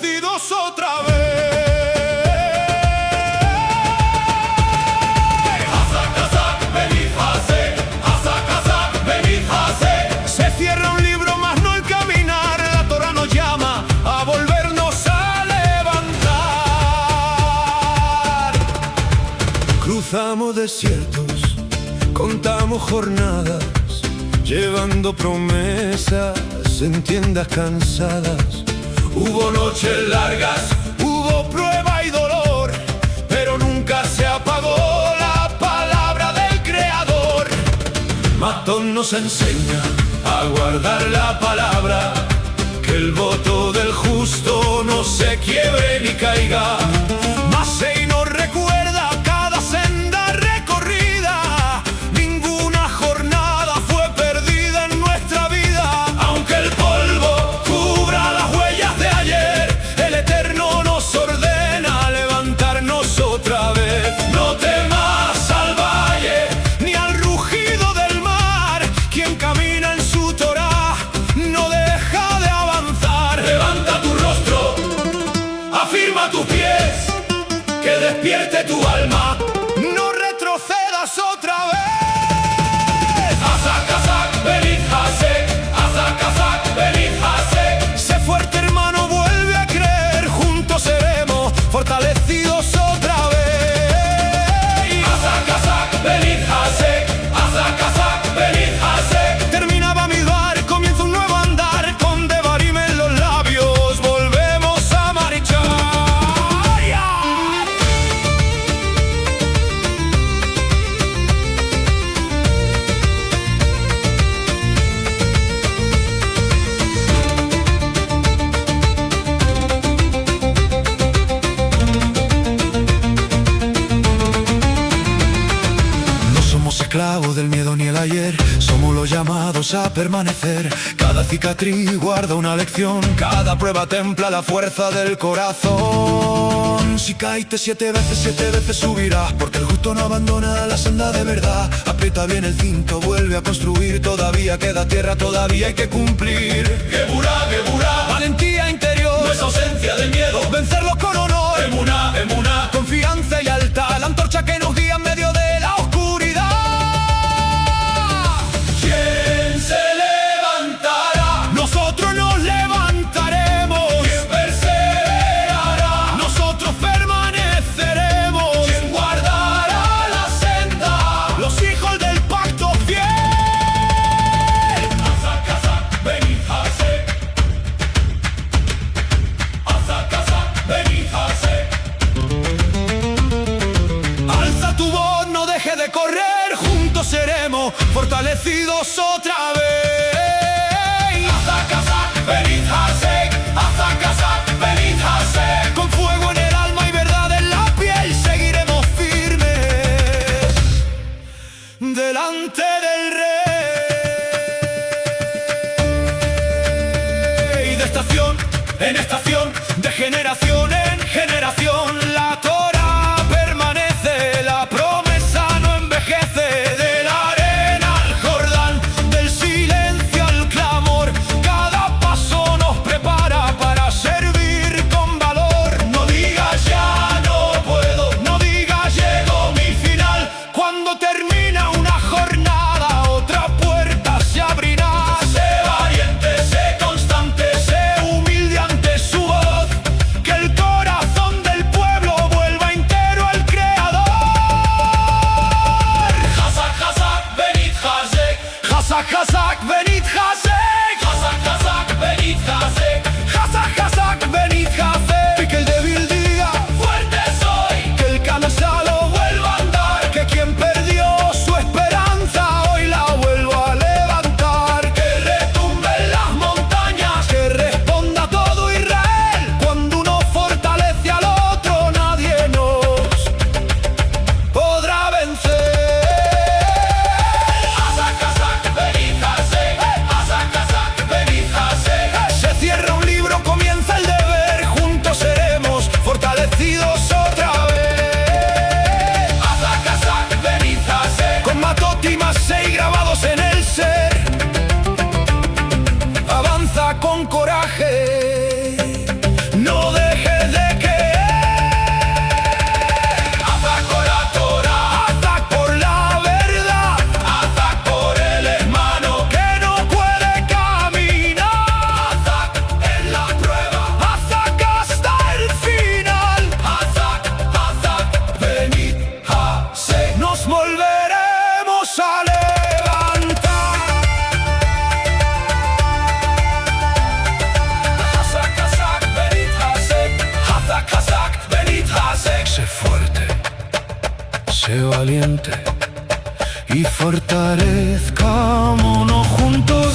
fortalecidos otra vez. Se cierra un libro, más no el caminar. La Torá nos llama a volvernos a levantar. Cruzamos desiertos, contamos jornadas, llevando promesas en tiendas cansadas. Hubo noches largas, hubo prueba y dolor, pero nunca se apagó la palabra del Creador. Matón nos enseña a guardar la palabra, que el voto del justo no se quiebre ni caiga. Masei nos recuerda cada senda recorrida, ninguna jornada fue perdida en nuestra vida. Aunque el polvo cubra las huellas de ayer, el Eterno nos ordena levantarnos otra vez. No temas al valle ni al rugido del mar, quien camina en su Torá no deja de avanzar. Levanta tu rostro, afirma tus pies, que despierte tu alma, no retrocedas otra vez. Azak, Azak, Benit Hasek, Azak, Azak, Benit Hasek. Sé fuerte, hermano, vuelve a creer, juntos seremos fortalecidos otra vez. Azak, Azak, Benit Hasek, Azak, Azak, Benit Hasek. Termina Bamidbar, comienza un nuevo andar, con Devarim en los labios volvemos a marchar. No somos esclavos del miedo ni el ayer, somos los llamados a permanecer. Cada cicatriz guarda una lección, cada prueba templa la fuerza del corazón. Si caíste 7 veces subirás, porque el justo no abandona la senda de verdad. Aprieta bien el cinto, vuelve a construir, todavía queda tierra, todavía hay que cumplir. Geburá, Geburá, valentía interior, no es ausencia de miedo, vencerlos con honor. Emuná, Emuná, confianza y lealtad, la antorcha que nos guía en medio de la oscuridad. ¿Quién se levantará? Nosotros nos levantaremos. ¿Quién perseverará? Nosotros permaneceremos. ¿Quién guardará la senda? Los hijos del pacto fiel. Azak, Azak, Benit Hasek. Azak, Azak, Benit Hasek. Alza tu voz, no deje de correr, juntos seremos fortalecidos otra vez. Azak, Azak, Benit Hasek, Azak, Azak, Benit Hasek. Con fuego en el alma y verdad en la piel, seguiremos firmes delante del Rey. De estación en estación, de generación en generación, la Torá permanece, la promesa no envejece. De la arena al Jordán, del silencio al clamor, cada paso nos prepara para servir con valor. No digas ya no puedo, no digas llegó mi final. Cuando termina una jornada, otra puerta se abrirá. Sé valiente, sé constante, sé humilde ante su voz, que el corazón del pueblo vuelve Sé valiente y fortalezcámonos juntos.